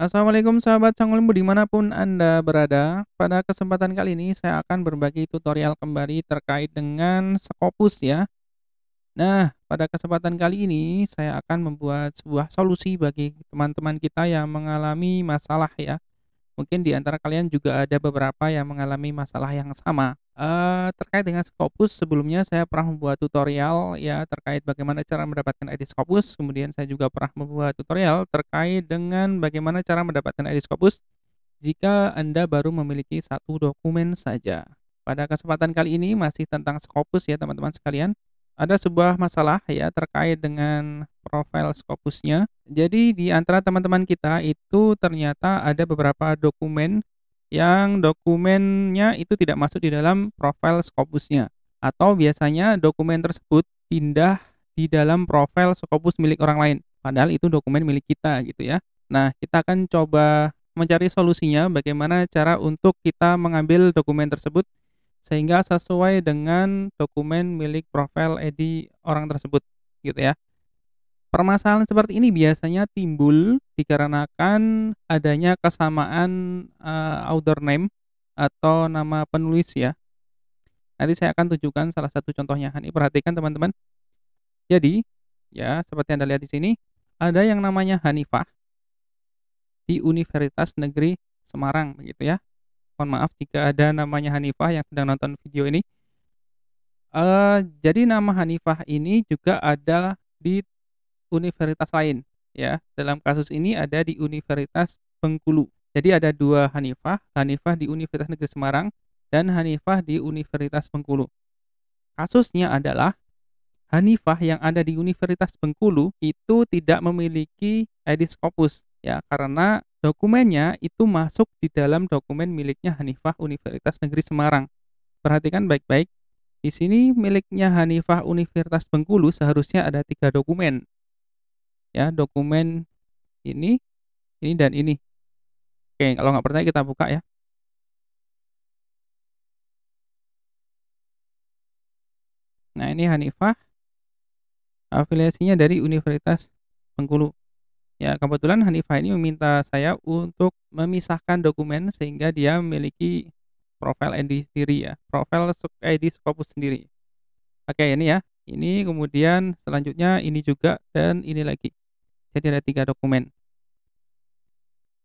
Assalamualaikum sahabat Sanggulmu dimanapun Anda berada. Pada kesempatan kali ini saya akan berbagi tutorial kembali terkait dengan Scopus ya. Nah, pada kesempatan kali ini saya akan membuat sebuah solusi bagi teman-teman kita yang mengalami masalah ya. Mungkin di antara kalian juga ada beberapa yang mengalami masalah yang sama. Terkait dengan Scopus, sebelumnya saya pernah membuat tutorial ya terkait bagaimana cara mendapatkan ID Scopus. Kemudian saya juga pernah membuat tutorial terkait dengan bagaimana cara mendapatkan ID Scopus jika Anda baru memiliki satu dokumen saja. Pada kesempatan kali ini masih tentang Scopus ya teman-teman sekalian. Ada sebuah masalah ya terkait dengan profil Scopusnya. Jadi di antara teman-teman kita itu ternyata ada beberapa dokumen yang dokumennya itu tidak masuk di dalam profil Scopusnya. Atau biasanya dokumen tersebut pindah di dalam profil Scopus milik orang lain. Padahal itu dokumen milik kita gitu ya. Nah, kita akan coba mencari solusinya bagaimana cara untuk kita mengambil dokumen tersebut sehingga sesuai dengan dokumen milik profil ID orang tersebut, gitu ya. Permasalahan seperti ini biasanya timbul dikarenakan adanya kesamaan, author name atau nama penulis ya. Nanti saya akan tunjukkan salah satu contohnya. Ini perhatikan teman-teman. Jadi, ya seperti Anda lihat di sini, ada yang namanya Hanifah di Universitas Negeri Semarang, begitu ya. Mohon maaf jika ada namanya Hanifah yang sedang nonton video ini. Jadi nama Hanifah ini juga ada di universitas lain, ya. Dalam kasus ini ada di Universitas Bengkulu. Jadi ada 2 Hanifah, Hanifah di Universitas Negeri Semarang dan Hanifah di Universitas Bengkulu. Kasusnya adalah Hanifah yang ada di Universitas Bengkulu itu tidak memiliki ID Scopus, ya, karena dokumennya itu masuk di dalam dokumen miliknya Hanifah Universitas Negeri Semarang. Perhatikan baik-baik. Di sini miliknya Hanifah Universitas Bengkulu seharusnya ada 3 dokumen, ya, dokumen ini, dan ini. Oke, kalau nggak percaya kita buka ya. Nah, ini Hanifah, afiliasinya dari Universitas Bengkulu. Ya, kebetulan Hanifah ini meminta saya untuk memisahkan dokumen sehingga dia memiliki profil ID sendiri ya, profil ID Scopus sendiri. Oke, ini ya. Ini kemudian selanjutnya ini juga dan ini lagi. Jadi ada 3 dokumen.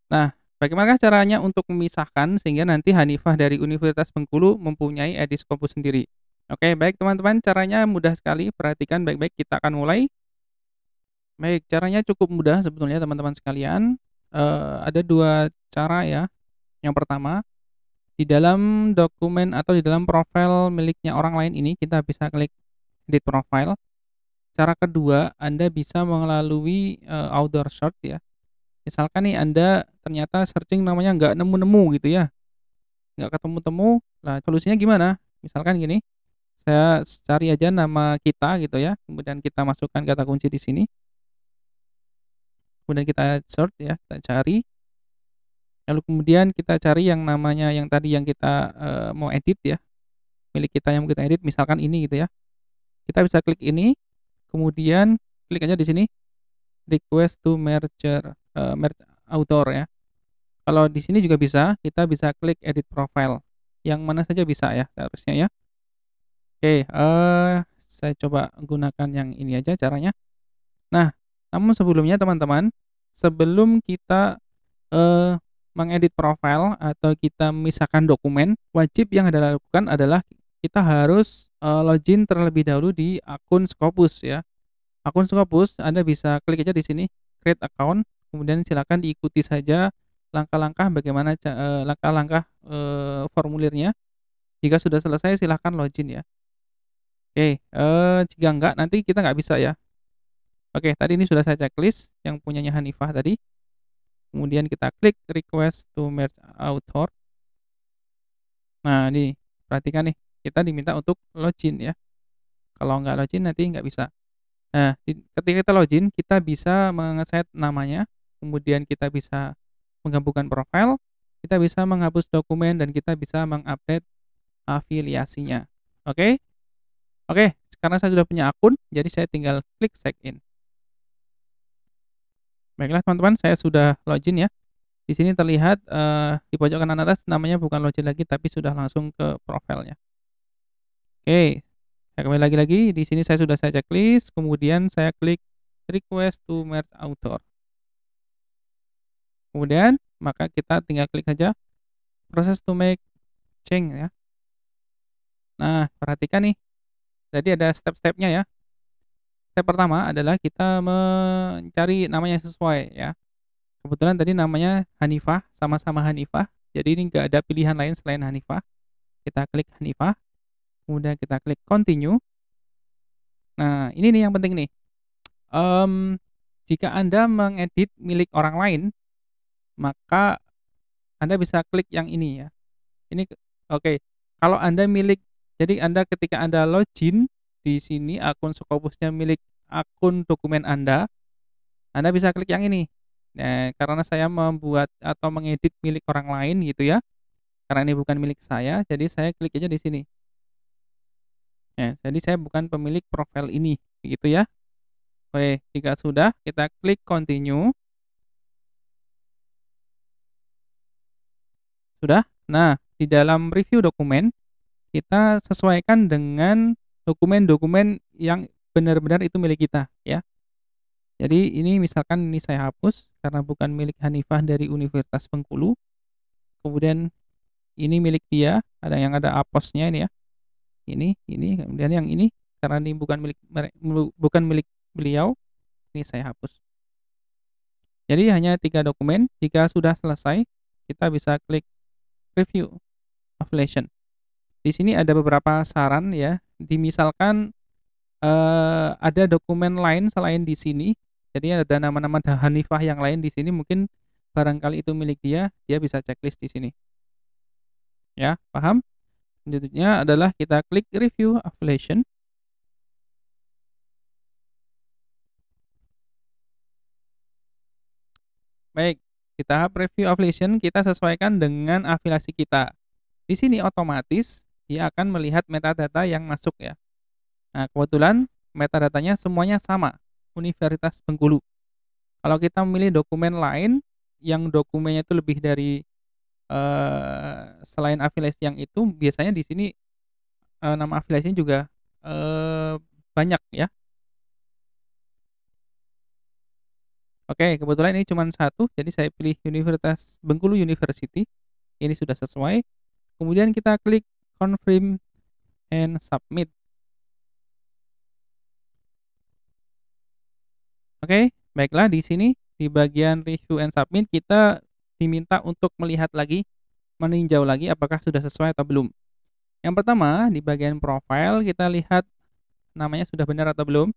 Nah, bagaimanakah caranya untuk memisahkan sehingga nanti Hanifah dari Universitas Bengkulu mempunyai ID Scopus sendiri? Oke, baik teman-teman, caranya mudah sekali. Perhatikan baik-baik, kita akan mulai. Baik, caranya cukup mudah sebetulnya teman-teman sekalian. Ada 2 cara ya. Yang pertama, di dalam dokumen atau di dalam profil miliknya orang lain ini kita bisa klik edit profile. Cara kedua, Anda bisa melalui, outdoor search ya. Misalkan nih Anda ternyata searching namanya nggak nemu-nemu gitu ya, nggak ketemu-temu, nah solusinya gimana? Misalkan gini, saya cari aja nama kita gitu ya, kemudian kita masukkan kata kunci di sini, kemudian kita search ya, kita cari, lalu kemudian kita cari yang namanya yang tadi yang kita, mau edit ya, milik kita yang mau kita edit misalkan ini gitu ya. Kita bisa klik ini, kemudian klik aja di sini, request to merge author ya. Kalau di sini juga bisa, kita bisa klik edit profile, yang mana saja bisa ya seharusnya ya. Oke, saya coba gunakan yang ini aja caranya. Nah, namun sebelumnya teman-teman, sebelum kita, eee, mengedit profile atau kita memisahkan dokumen, wajib yang Anda lakukan adalah kita harus, login terlebih dahulu di akun Scopus ya. Akun Scopus Anda bisa klik aja di sini, create account, kemudian silakan diikuti saja langkah-langkah bagaimana langkah-langkah, formulirnya. Jika sudah selesai silahkan login ya. Oke, jika enggak nanti kita nggak bisa ya. Oke, tadi ini sudah saya checklist yang punyanya Hanifah tadi, kemudian kita klik request to merge author. Nah, ini perhatikan nih, kita diminta untuk login ya. Kalau nggak login nanti nggak bisa. Nah, ketika kita login, kita bisa mengeset namanya, kemudian kita bisa menggabungkan profil, kita bisa menghapus dokumen, dan kita bisa mengupdate afiliasinya. Oke? Oke, karena saya sudah punya akun, jadi saya tinggal klik sign in. Baiklah teman-teman, saya sudah login ya. Di sini terlihat, di pojok kanan atas namanya bukan login lagi, tapi sudah langsung ke profilnya. Oke, saya kembali lagi, di sini saya checklist, kemudian saya klik request to merge author. Kemudian, maka kita tinggal klik saja proses to make change ya. Nah, perhatikan nih, jadi ada step-stepnya ya. Step pertama adalah kita mencari nama yang sesuai ya. Kebetulan tadi namanya Hanifah, sama-sama Hanifah, jadi ini nggak ada pilihan lain selain Hanifah. Kita klik Hanifah, kemudian kita klik continue. Nah, ini nih yang penting nih, mmm, jika Anda mengedit milik orang lain, maka Anda bisa klik yang ini ya. Ini oke, kalau Anda milik jadi ketika Anda login di sini akun Scopusnya milik akun dokumen Anda bisa klik yang ini. Nah, karena saya membuat atau mengedit milik orang lain gitu ya, karena ini bukan milik saya, jadi saya klik aja di sini. Ya, jadi saya bukan pemilik profil ini, begitu ya. Oke, jika sudah, kita klik continue. Sudah? Nah, di dalam review dokumen, kita sesuaikan dengan dokumen-dokumen yang benar-benar itu milik kita, ya. Jadi ini misalkan ini saya hapus karena bukan milik Hanifah dari Universitas Bengkulu, kemudian ini milik dia, ada apostnya ini ya, ini, kemudian yang ini karena ini bukan milik beliau, ini saya hapus. Jadi hanya 3 dokumen, jika sudah selesai, kita bisa klik review affiliation. Di sini ada beberapa saran ya, misalkan, ada dokumen lain selain di sini, jadi ada nama-nama Hanifah yang lain di sini mungkin barangkali itu milik dia, dia bisa checklist di sini, ya, paham? Selanjutnya adalah kita klik review affiliation. Baik, di tahap review affiliation kita sesuaikan dengan afiliasi kita. Di sini otomatis dia akan melihat metadata yang masuk ya. Nah, kebetulan metadatanya semuanya sama, Universitas Bengkulu. Kalau kita memilih dokumen lain yang dokumennya itu lebih dari, selain afiliasi yang itu, biasanya di sini, nama afiliasinya juga, banyak ya. Oke, kebetulan ini cuma satu, jadi saya pilih Universitas Bengkulu University, ini sudah sesuai. Kemudian kita klik confirm and submit. Oke, baiklah di sini di bagian review and submit kita diminta untuk melihat lagi, meninjau lagi apakah sudah sesuai atau belum. Yang pertama di bagian profile kita lihat namanya sudah benar atau belum.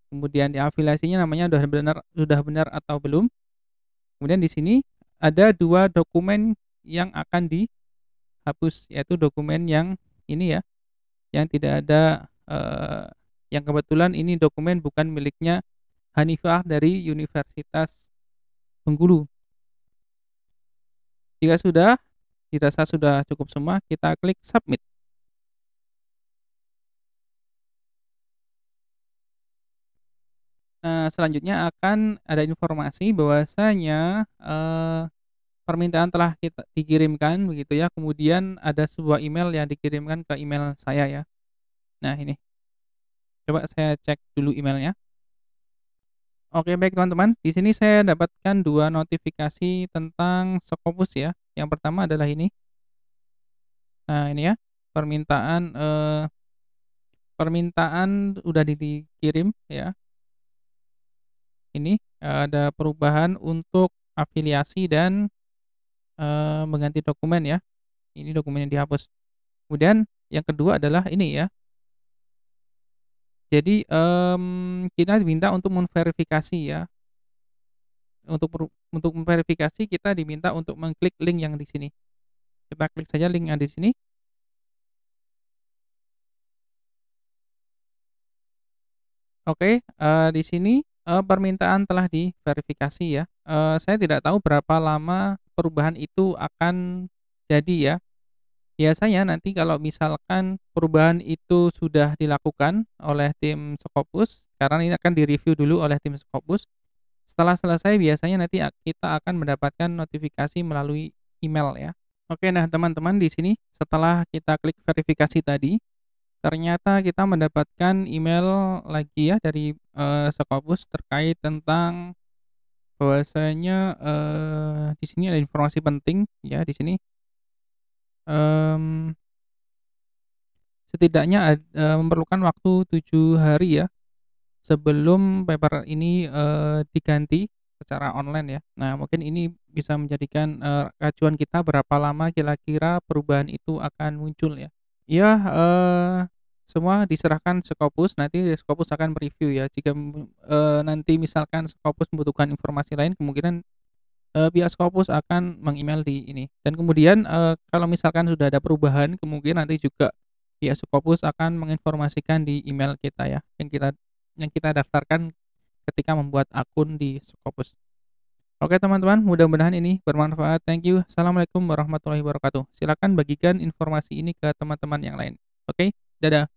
Kemudian di afiliasinya namanya sudah benar atau belum. Kemudian di sini ada 2 dokumen yang akan dihapus, yaitu dokumen yang ini ya, yang tidak ada, yang kebetulan ini dokumen bukan miliknya Hanifah dari Universitas Bengkulu. Jika sudah dirasa sudah cukup semua, kita klik submit. Nah, selanjutnya akan ada informasi bahwasanya, permintaan telah dikirimkan begitu ya, kemudian ada sebuah email yang dikirimkan ke email saya ya. Nah ini, coba saya cek dulu emailnya. Oke baik teman-teman, di sini saya dapatkan 2 notifikasi tentang Scopus ya. Yang pertama adalah ini. Nah ini ya, permintaan udah dikirim ya. Ini, ada perubahan untuk afiliasi dan, mengganti dokumen ya. Ini dokumen yang dihapus. Kemudian yang kedua adalah ini ya, jadi, kita diminta untuk memverifikasi ya, untuk memverifikasi kita diminta untuk mengklik link yang di sini. Kita klik saja link yang di sini. Oke, di sini, permintaan telah diverifikasi ya. Saya tidak tahu berapa lama perubahan itu akan jadi ya. Biasanya nanti kalau misalkan perubahan itu sudah dilakukan oleh tim Scopus, karena ini akan direview dulu oleh tim Scopus. Setelah selesai biasanya nanti kita akan mendapatkan notifikasi melalui email ya. Oke, nah teman-teman di sini setelah kita klik verifikasi tadi, ternyata kita mendapatkan email lagi ya dari, Scopus terkait tentang bahwasanya, di sini ada informasi penting ya di sini, mmm, setidaknya memerlukan waktu 7 hari ya sebelum paper ini, diganti secara online ya. Nah, mungkin ini bisa menjadikan, acuan kita berapa lama kira-kira perubahan itu akan muncul ya. Iya, semua diserahkan Scopus, nanti Scopus akan mereview ya. Jika, nanti misalkan Scopus membutuhkan informasi lain, kemungkinan, pihak Scopus akan meng-email di ini. Dan kemudian, kalau misalkan sudah ada perubahan, kemungkinan nanti juga pihak Scopus akan menginformasikan di email kita ya, yang kita daftarkan ketika membuat akun di Scopus. Oke teman-teman, mudah-mudahan ini bermanfaat. Thank you. Assalamualaikum warahmatullahi wabarakatuh. Silakan bagikan informasi ini ke teman-teman yang lain. Oke, dadah.